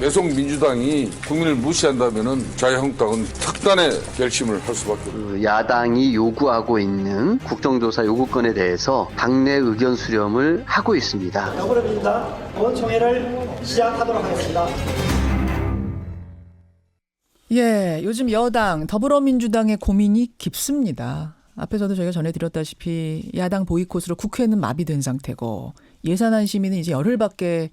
계속 민주당이 국민을 무시한다면 자유한국당은 특단의 결심을 할 수밖에 없습니다. 야당이 요구하고 있는 국정조사 요구권에 대해서 당내 의견 수렴을 하고 있습니다. 더불어민주당 본총회를 시작하도록 하겠습니다. 예, 요즘 여당 더불어민주당의 고민이 깊습니다. 앞에서도 저희가 전해드렸다시피 야당 보이콧으로 국회는 마비된 상태고 예산안 심의는 이제 열흘밖에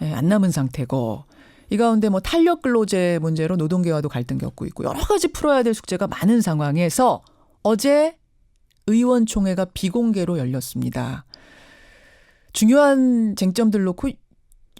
안 남은 상태고 이 가운데 뭐 탄력 근로제 문제로 노동계와도 갈등 겪고 있고 여러 가지 풀어야 될 숙제가 많은 상황에서 어제 의원총회가 비공개로 열렸습니다. 중요한 쟁점들 놓고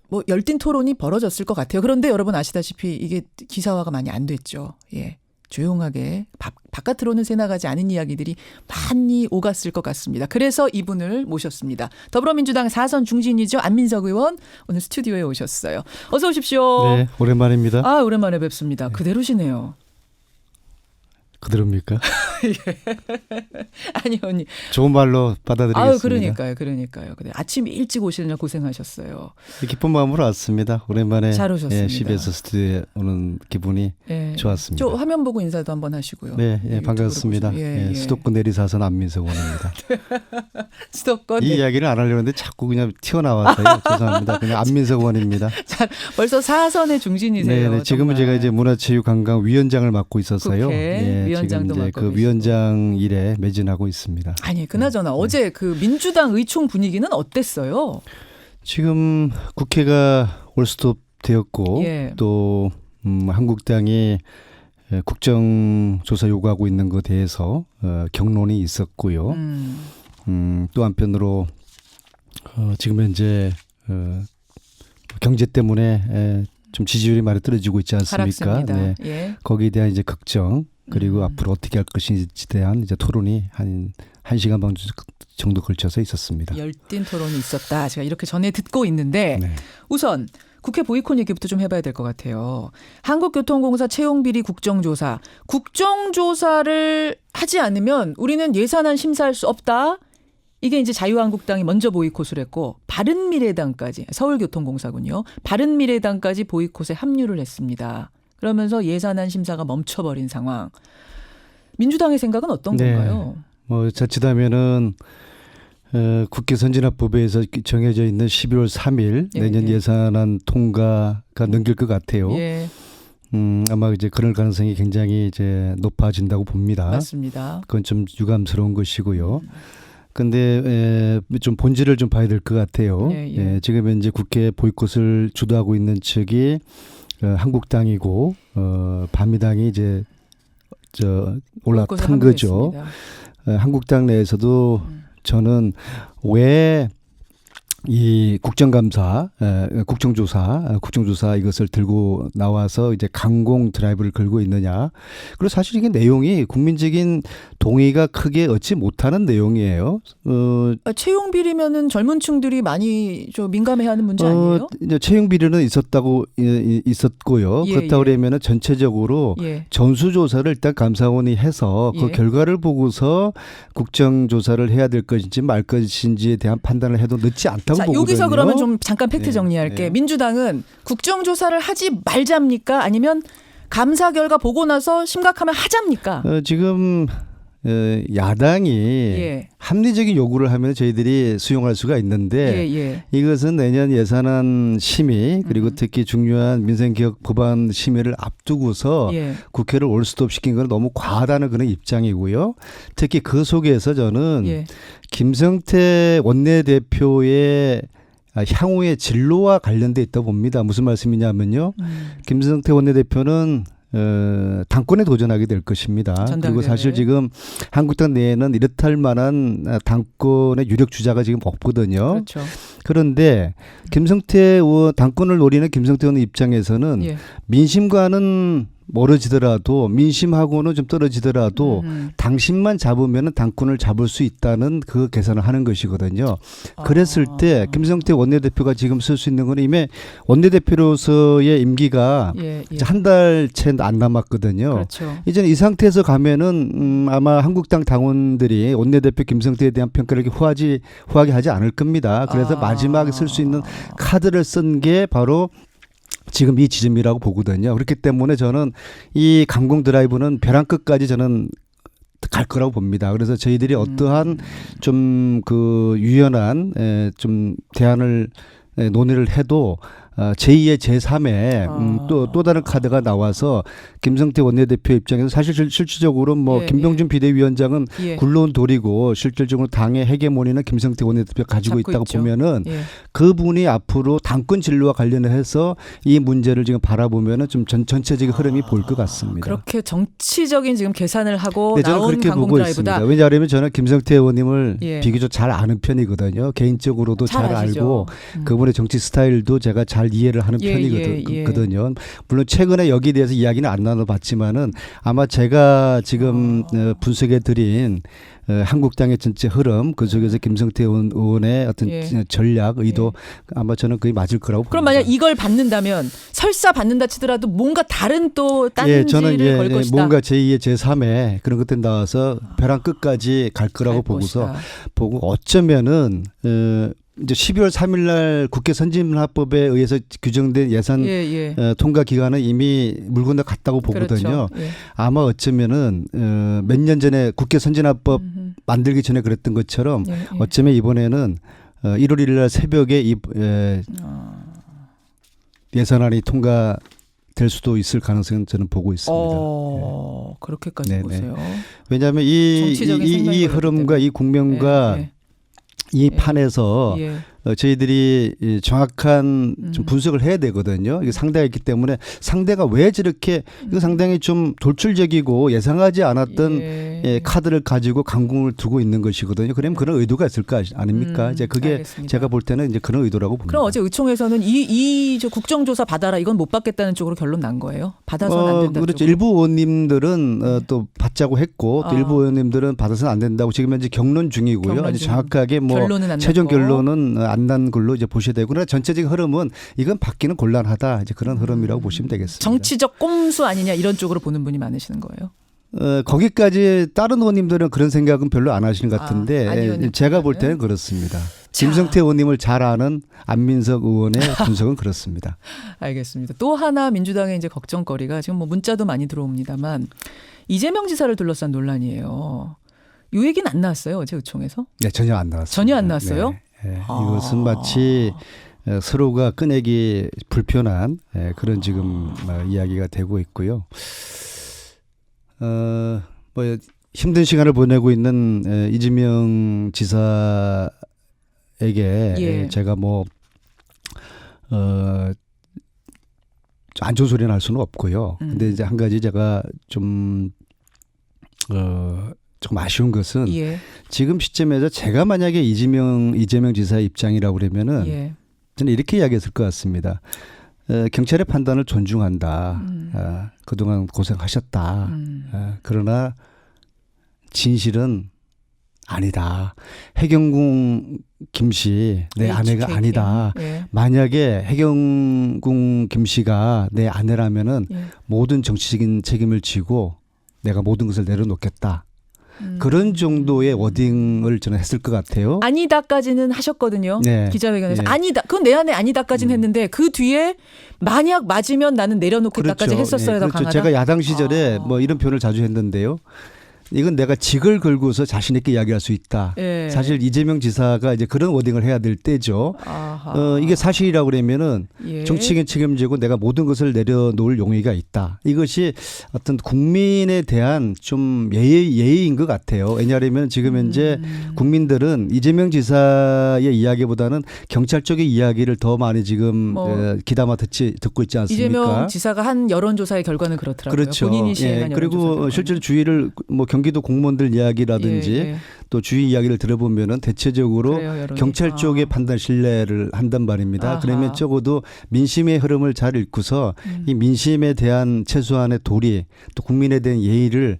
뭐 열띤 토론이 벌어졌을 것 같아요. 그런데 여러분 아시다시피 이게 기사화가 많이 안 됐죠. 예. 조용하게 바깥으로는 새나가지 않은 이야기들이 많이 오갔을 것 같습니다. 그래서 이분을 모셨습니다. 더불어민주당 4선 중진이죠. 안민석 의원 오늘 스튜디오에 오셨어요. 어서 오십시오. 네, 오랜만입니다. 아, 오랜만에 뵙습니다. 그대로시네요. 그대로입니까? 아니요, 언니. 좋은 말로 받아들이겠습니다. 아유, 그러니까요. 근데 아침 일찍 오시느라 고생하셨어요. 기쁜 마음으로 왔습니다. 오랜만에 잘 오셨습니다. 예, CBS 스튜디오에 오는 기분이 예. 좋았습니다. 저 화면 보고 인사도 한번 하시고요. 네, 예, 반갑습니다. 예, 예. 수도권 내리사선 안민석 의원입니다. 수도권 이 이야기를 안 하려고 했는데 자꾸 그냥 튀어나와서요. 죄송합니다. 그냥 안민석 의원입니다. 자, 벌써 4선의 중진이세요. 네, 지금은 정말. 제가 이제 문화체육관광위원장을 맡고 있어서요. 국회 위원장도 지금 이제 맡고 그 계시고. 위원장 일에 매진하고 있습니다. 아니, 그나저나 어제 그 민주당 의총 분위기는 어땠어요? 지금 국회가 올스톱 되었고 예. 또 한국당이 국정조사 요구하고 있는 것에 대해서 경론이 있었고요. 또 한편으로 지금 현재 경제 때문에 좀 지지율이 많이 떨어지고 있지 않습니까? 하락세입니다. 네. 예. 거기에 대한 이제 걱정 그리고 앞으로 어떻게 할 것인지에 대한 이제 토론이 한 1시간 반 정도 걸쳐서 있었습니다. 열띤 토론이 있었다. 제가 이렇게 전에 듣고 있는데 네. 우선 국회 보이콧 얘기부터 좀 해봐야 될 것 같아요. 한국교통공사 채용비리 국정조사. 국정조사를 하지 않으면 우리는 예산안 심사할 수 없다. 이게 이제 자유한국당이 먼저 보이콧을 했고 바른미래당까지 서울교통공사군요. 바른미래당까지 보이콧에 합류를 했습니다. 그러면서 예산안 심사가 멈춰버린 상황. 민주당의 생각은 어떤 건가요? 뭐 자칫하면은 국회 선진화법에서 정해져 있는 12월 3일 내년 예산안 통과가 넘길 것 같아요. 예. 아마 이제 그럴 가능성이 굉장히 이제 높아진다고 봅니다. 맞습니다. 그건 좀 유감스러운 것이고요. 근데 좀 본질을 좀 봐야 될 것 같아요. 예. 지금 현재 국회 보이콧을 주도하고 있는 측이 한국당이고 바미당이 이제 올라탄 거죠. 한국당 내에서도 저는 왜 이 국정조사 이것을 들고 나와서 이제 강공 드라이브를 걸고 있느냐. 그리고 사실 이게 내용이 국민적인 동의가 크게 얻지 못하는 내용이에요. 채용 비리면은 젊은 층들이 많이 좀 민감해하는 문제 아니에요? 이제 채용 비리는 있었고요. 예, 그렇다고 예. 그러면은 전체적으로 예. 전수조사를 일단 감사원이 해서 그 예. 결과를 보고서 국정조사를 해야 될 것인지 말 것인지에 대한 판단을 해도 늦지 않다고 자, 보거든요. 여기서 그러면 좀 잠깐 팩트 네, 정리할게. 네. 민주당은 국정조사를 하지 말잡니까? 아니면 감사 결과 보고 나서 심각하면 하잡니까? 지금 야당이 예. 합리적인 요구를 하면 저희들이 수용할 수가 있는데 예. 이것은 내년 예산안 심의 그리고 특히 중요한 민생개혁 법안 심의를 앞두고서 예. 국회를 올스톱 시킨 건 너무 과하다는 그런 입장이고요. 특히 그 속에서 저는 예. 김성태 원내대표의 향후의 진로와 관련돼 있다고 봅니다. 무슨 말씀이냐면요. 김성태 원내대표는 당권에 도전하게 될 것입니다. 전당대회. 그리고 사실 지금 한국당 내에는 이렇다 할 만한 당권의 유력 주자가 지금 없거든요. 그렇죠. 그런데 김성태 의원 당권을 노리는 김성태 의원 입장에서는 예. 민심과는 멀어지더라도 민심하고는 좀 떨어지더라도 당신만 잡으면 당권을 잡을 수 있다는 그 계산을 하는 것이거든요. 그랬을 때 김성태 원내대표가 지금 쓸 수 있는 건 이미 원내대표로서의 임기가 예. 한 달 채 안 남았거든요. 그렇죠. 이제는 이 상태에서 가면은 아마 한국당 당원들이 원내대표 김성태에 대한 평가를 이렇게 후하게 하지 않을 겁니다. 그래서 마지막에 쓸 수 있는 카드를 쓴 게 바로 지금 이 지점이라고 보거든요. 그렇기 때문에 저는 이 강공 드라이브는 벼랑 끝까지 저는 갈 거라고 봅니다. 그래서 저희들이 어떠한 좀 그 유연한 좀 대안을 논의를 해도 제2의 제3의 또 다른 카드가 나와서 김성태 원내대표 입장에서 사실 실질적으로 뭐 김병준 비대위원장은 굴러온 돌이고 실질적으로 당의 헤게모니는 김성태 원내대표가 가지고 있다고 있죠. 보면은 그분이 앞으로 당권 진로와 관련해서 이 문제를 지금 바라보면은 좀 전체적인 흐름이 보일 것 같습니다. 그렇게 정치적인 지금 계산을 하고 네, 저는 나온 그렇게 강공 보고 드라이브다. 있습니다. 왜냐하면 저는 김성태 의원님을 예. 비교적 잘 아는 편이거든요. 개인적으로도 잘 잘 아시죠. 알고 그분의 정치 스타일도 제가 잘 이해를 하는 편이거든요. 물론 최근에 여기에 대해서 이야기는 안 나눠봤지만은 아마 제가 지금 분석해드린 한국당의 전체 흐름 그 속에서 김성태 의원의 어떤 전략 의도 아마 저는 그게 맞을 거라고 봅니다. 그럼 만약 이걸 받는다면 설사 받는다 치더라도 뭔가 다른 또 딴지를 저는 걸 것이다. 뭔가 제2의 제3의 그런 것들 나와서 벼랑 끝까지 갈 거라고 보고서 보고 어쩌면은 이제 12월 3일 날 국회 선진화법에 의해서 규정된 예산 통과 기간은 이미 물 건너 갔다고 보거든요. 그렇죠. 아마 어쩌면은 몇 년 전에 국회 선진화법 만들기 전에 그랬던 것처럼 어쩌면 이번에는 1월 1일 날 새벽에 예산안이 통과될 수도 있을 가능성은 저는 보고 있습니다. 그렇게까지 보세요. 왜냐하면 이 흐름과 이 국면과 이 판에서 저희들이 정확한 좀 분석을 해야 되거든요. 이게 상대가 있기 때문에 상대가 왜 저렇게 이거 상당히 좀 돌출적이고 예상하지 않았던 카드를 가지고 강공을 두고 있는 것이거든요. 그러면 그런 의도가 있을 거 아닙니까? 이제 그게 알겠습니다. 제가 볼 때는 이제 그런 의도라고 봅니다. 그럼 어제 의총에서는 이 국정조사 받아라 이건 못 받겠다는 쪽으로 결론 난 거예요? 받아서는 안 된다는 그렇죠. 쪽으로? 일부 의원님들은 또 받자고 했고 또 일부 의원님들은 받아서는 안 된다고 지금 현재 경론 중이고요. 아주 정확하게 뭐 최종 결론은 안 난 걸로 이제 보셔야 되고 그러나 전체적인 흐름은 이건 받기는 곤란하다. 이제 그런 흐름이라고 보시면 되겠습니다. 정치적 꼼수 아니냐 이런 쪽으로 보는 분이 많으시는 거예요? 거기까지 다른 의원님들은 그런 생각은 별로 안 하시는 것 같은데 제가 볼 때는 그렇습니다. 김성태 의원님을 잘 아는 안민석 의원의 분석은 그렇습니다. 알겠습니다. 또 하나 민주당의 이제 걱정거리가 지금 뭐 문자도 많이 들어옵니다만 이재명 지사를 둘러싼 논란이에요. 이 얘기는 안 나왔어요 어제 의총에서? 네, 전혀 안 나왔습니다. 전혀 안 나왔어요? 이것은 마치 서로가 꺼내기 불편한 그런 지금 이야기가 되고 있고요. 뭐 힘든 시간을 보내고 있는 이재명 지사에게 제가 뭐 안 좋은 소리는 할 수는 없고요. 근데 이제 한 가지 제가 좀 아쉬운 것은 지금 시점에서 제가 만약에 이재명 지사의 입장이라고 그러면은 저는 이렇게 이야기했을 것 같습니다. 경찰의 판단을 존중한다. 그동안 고생하셨다. 그러나 진실은 아니다. 해경궁 김씨 내 아내가 아니다. 만약에 해경궁 김씨가 내 아내라면은 모든 정치적인 책임을 지고 내가 모든 것을 내려놓겠다. 그런 정도의 워딩을 저는 했을 것 같아요. 아니다까지는 하셨거든요. 기자회견에서. 아니다. 그건 내 안에 아니다까지는 했는데 그 뒤에 만약 맞으면 나는 내려놓겠다까지 했었어야 더 강하다. 제가 야당 시절에 뭐 이런 표현을 자주 했는데요. 이건 내가 직을 걸고서 자신 있게 이야기할 수 있다. 사실 이재명 지사가 이제 그런 워딩을 해야 될 때죠. 이게 사실이라고 그러면은 정치적인 책임지고 내가 모든 것을 내려놓을 용의가 있다. 이것이 어떤 국민에 대한 좀 예의인 것 같아요. 왜냐하면 지금 현재 국민들은 이재명 지사의 이야기보다는 경찰 쪽의 이야기를 더 많이 지금 귀담아 듣고 있지 않습니까? 이재명 지사가 한 여론조사의 결과는 그렇더라고요. 그렇죠. 본인이 시행한 그리고 실제로 주의를 경기도 공무원들 이야기라든지 또 주의 이야기를 들어보면은 대체적으로 경찰 쪽의 판단 신뢰를 한단 말입니다. 그러면 적어도 민심의 흐름을 잘 읽고서 이 민심에 대한 최소한의 도리 또 국민에 대한 예의를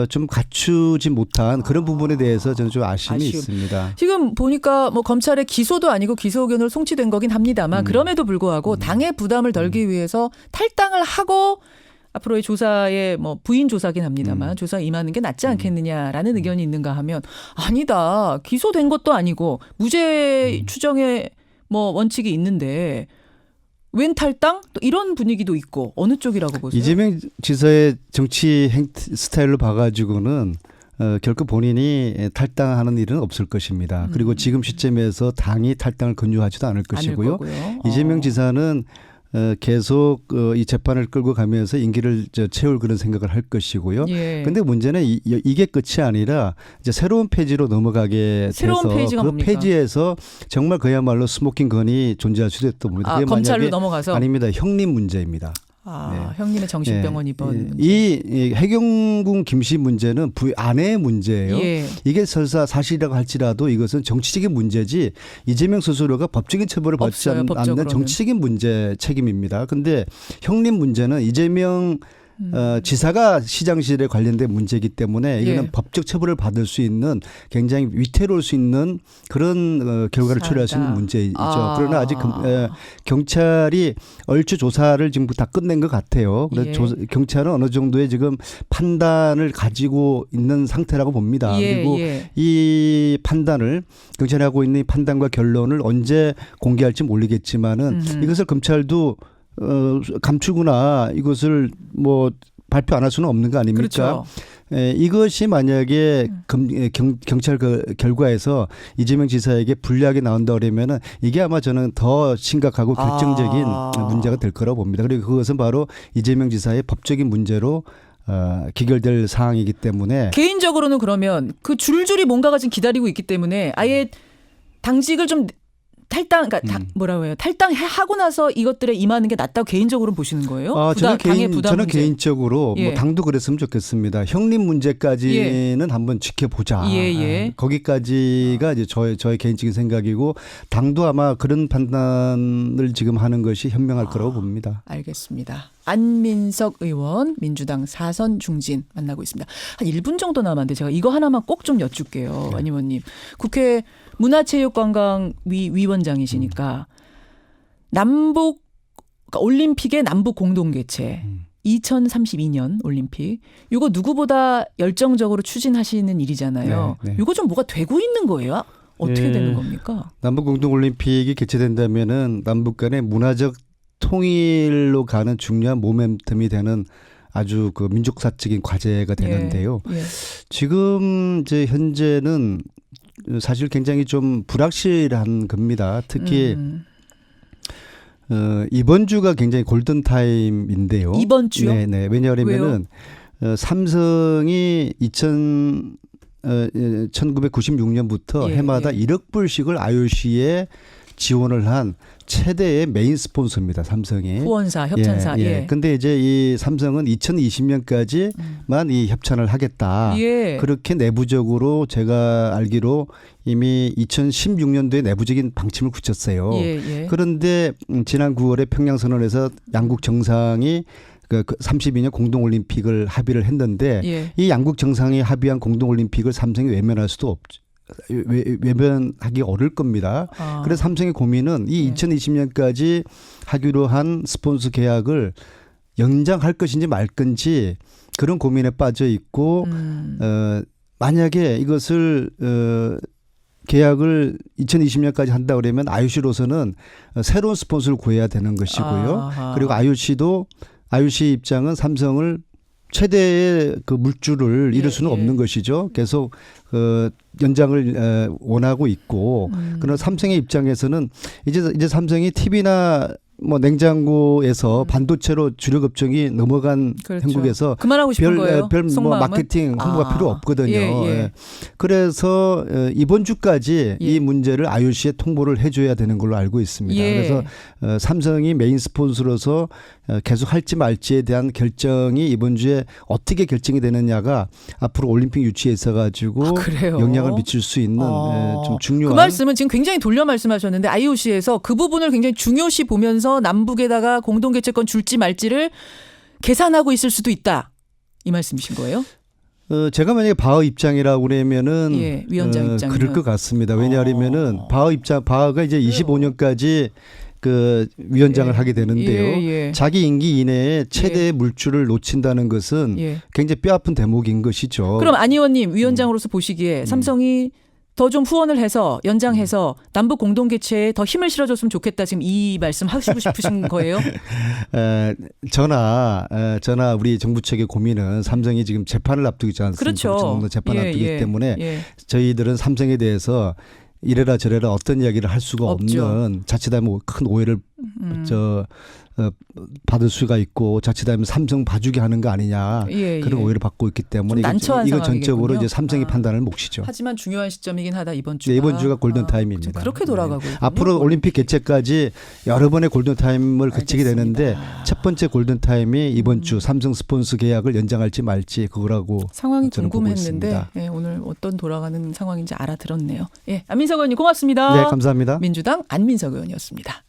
좀 갖추지 못한 그런 부분에 대해서 저는 좀 아쉬움이 있습니다. 지금 보니까 뭐 검찰의 기소도 아니고 기소 의견으로 송치된 거긴 합니다만 그럼에도 불구하고 당의 부담을 덜기 위해서 탈당을 하고 앞으로의 조사에 뭐 부인 조사긴 합니다만 조사 임하는 게 낫지 않겠느냐라는 의견이 있는가 하면 아니다. 기소된 것도 아니고 무죄 추정의 뭐 원칙이 있는데 웬 탈당? 또 이런 분위기도 있고 어느 쪽이라고 보세요? 이재명 지사의 정치 스타일로 봐가지고는 결코 본인이 탈당하는 일은 없을 것입니다. 그리고 지금 시점에서 당이 탈당을 권유하지도 않을 것이고요. 이재명 지사는 계속 이 재판을 끌고 가면서 임기를 채울 그런 생각을 할 것이고요. 그런데 문제는 이게 끝이 아니라 이제 새로운 페이지로 넘어가게 새로운 돼서 페이지가 그 뭡니까? 페이지에서 정말 그야말로 스모킹 건이 존재할 수도 있다 봅니다. 그게 검찰로 만약에 넘어가서? 아닙니다. 형님 문제입니다. 형님의 정신병원 입원. 이 해경군 김씨 문제는 아내의 문제예요. 예. 이게 설사 사실이라고 할지라도 이것은 정치적인 문제지 이재명 스스로가 법적인 처벌을 받지 없어요, 않는 법적으로는. 정치적인 문제 책임입니다. 그런데 형님 문제는 이재명 지사가 시장실에 관련된 문제이기 때문에 이거는 예. 법적 처벌을 받을 수 있는 굉장히 위태로울 수 있는 그런 결과를 초래할 수 있는 문제이죠. 그러나 아직 경찰이 얼추 조사를 지금 다 끝낸 것 같아요. 그래서 경찰은 어느 정도의 지금 판단을 가지고 있는 상태라고 봅니다. 그리고 이 판단을 경찰이 하고 있는 이 판단과 결론을 언제 공개할지 모르겠지만은 이것을 검찰도 감추거나 이것을 뭐 발표 안 할 수는 없는 거 아닙니까? 그렇죠. 이것이 만약에 경찰 결과에서 이재명 지사에게 불리하게 나온다 그러면은 이게 아마 저는 더 심각하고 결정적인 문제가 될 거라고 봅니다. 그리고 그것은 바로 이재명 지사의 법적인 문제로 기결될 사항이기 때문에 개인적으로는 그러면 그 줄줄이 뭔가가 지금 기다리고 있기 때문에 아예 당직을 좀 뭐라고 해요? 탈당하고 나서 이것들에 임하는 게 낫다고 개인적으로 보시는 거예요? 저는 개인적으로 뭐 당도 그랬으면 좋겠습니다. 형님 문제까지는 한번 지켜보자. 거기까지가 이제 저의 개인적인 생각이고 당도 아마 그런 판단을 지금 하는 것이 현명할 거라고 봅니다. 알겠습니다. 안민석 의원 민주당 4선 중진 만나고 있습니다. 한 1분 정도 남았는데 제가 이거 하나만 꼭 좀 여쭐게요. 안 의원님. 국회 문화체육관광위 위원장이시니까 그러니까 올림픽의 남북 공동 개최 2032년 올림픽 이거 누구보다 열정적으로 추진하시는 일이잖아요. 이거 좀 뭐가 되고 있는 거예요? 어떻게 되는 겁니까? 남북 공동 올림픽이 개최된다면은 남북 간의 문화적 통일로 가는 중요한 모멘텀이 되는 아주 그 민족사적인 과제가 되는데요. 지금 이제 현재는 사실 굉장히 좀 불확실한 겁니다. 특히 이번 주가 굉장히 골든 타임인데요. 이번 주요? 네. 왜냐하면은 삼성이 1996년부터 해마다 1억 불씩을 IOC에 지원을 한 최대의 메인 스폰서입니다. 삼성이. 후원사, 협찬사. 근데 이제 이 삼성은 2020년까지만 이 협찬을 하겠다. 그렇게 내부적으로 제가 알기로 이미 2016년도에 내부적인 방침을 굳혔어요. 그런데 지난 9월에 평양선언에서 양국 정상이 그 32년 공동올림픽을 합의를 했는데 이 양국 정상이 합의한 공동올림픽을 삼성이 외면할 수도 없죠. 외면하기 어려울 겁니다. 그래서 삼성의 고민은 이 2020년까지 하기로 한 스폰서 계약을 연장할 것인지 말 건지 그런 고민에 빠져 있고 만약에 이것을 계약을 2020년까지 한다 그러면 IOC로서는 새로운 스폰서를 구해야 되는 것이고요. 그리고 IOC 입장은 삼성을 최대의 그 물줄을 이룰 수는 없는 것이죠. 계속 연장을 원하고 있고 그러나 삼성의 입장에서는 이제 삼성이 TV나 뭐 냉장고에서 반도체로 주력 업종이 넘어간 형국에서 그만하고 싶은 거예요. 별 뭐 마케팅 홍보가 필요 없거든요. 그래서 이번 주까지 이 문제를 IOC에 통보를 해줘야 되는 걸로 알고 있습니다. 그래서 삼성이 메인 스폰서로서 계속 할지 말지에 대한 결정이 이번 주에 어떻게 결정이 되느냐가 앞으로 올림픽 유치에 있어가지고 영향을 미칠 수 있는 좀 중요한. 그 말씀은 지금 굉장히 돌려 말씀하셨는데 IOC에서 그 부분을 굉장히 중요시 보면서 남북에다가 공동개최권 줄지 말지를 계산하고 있을 수도 있다. 이 말씀이신 거예요? 제가 만약에 바하 입장이라고 그러면은 위원장 입장이면 그럴 것 같습니다. 왜냐하면은 바하가 이제 25년까지 그 위원장을 하게 되는데요. 자기 임기 이내에 최대의 물줄을 놓친다는 것은 굉장히 뼈아픈 대목인 것이죠. 그럼 안 의원님 위원장으로서 보시기에 삼성이 더 좀 후원을 해서 연장해서 남북 공동 개최에 더 힘을 실어줬으면 좋겠다. 지금 이 말씀 하시고 싶으신 거예요? 저나 우리 정부 측의 고민은 삼성이 지금 재판을 앞두고 있지 않습니까? 그렇죠. 정부 재판을 예, 앞두기 예, 때문에 예. 저희들은 삼성에 대해서 이래라 저래라 어떤 이야기를 할 수가 없죠. 없는 자칫하면 큰 오해를 받을 수가 있고 자칫하면 삼성 봐주게 하는 거 아니냐 예, 그런 예. 오해를 받고 있기 때문에 좀 난처한 이거 전적으로 상황이겠군요. 이제 삼성이 판단할 몫이죠. 하지만 중요한 시점이긴 하다 이번 주가. 네, 이번 주가 골든 타임입니다. 지금 그렇게 돌아가고 있군요. 앞으로 올림픽 개최까지 여러 번의 골든 타임을 거치게 알겠습니다. 되는데 첫 번째 골든 타임이 이번 주 삼성 스폰서 계약을 연장할지 말지 그거라고 상황이 저는 보고 궁금했는데 있습니다. 예, 오늘 어떤 돌아가는 상황인지 알아들었네요. 예, 안민석 의원님 고맙습니다. 네, 감사합니다. 민주당 안민석 의원이었습니다.